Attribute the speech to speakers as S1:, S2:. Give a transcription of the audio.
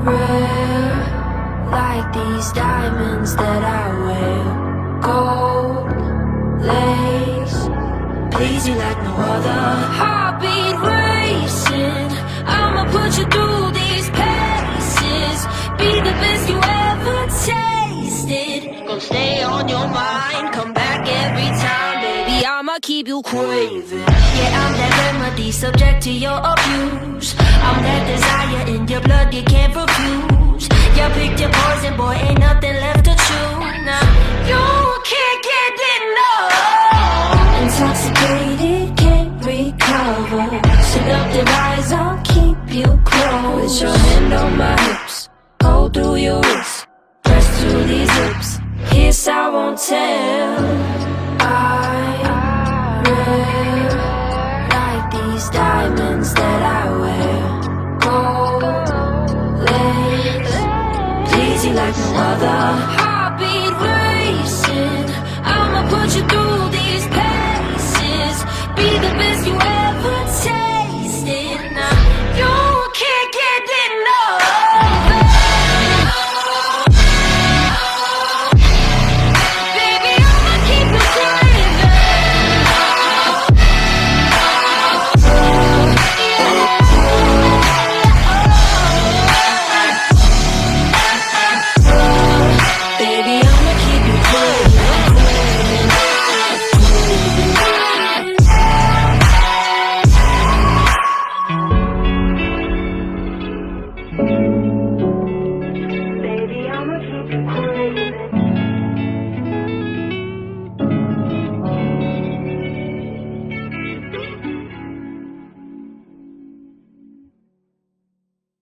S1: rare, like these diamonds that I wear. Gold lace, please you like no other. Heartbeat racing, I'ma put you through these paces. Be the best you ever tasted. Gonna stay on your mind, come back every time, baby. I'ma keep you craving. Yeah, I'm that remedy, subject to your abuse. I'm that desire in your blood you can't refuse. You picked your poison, boy, ain't nothing left to choose. Now you can't get enough. Intoxicated, can't recover. Seductive eyes, I'll keep you close. With your hand on my hips, hold through your wrist, press through these lips. Kiss I won't tell. Rare, like these diamonds that I wear. Gold lace, please you like no other.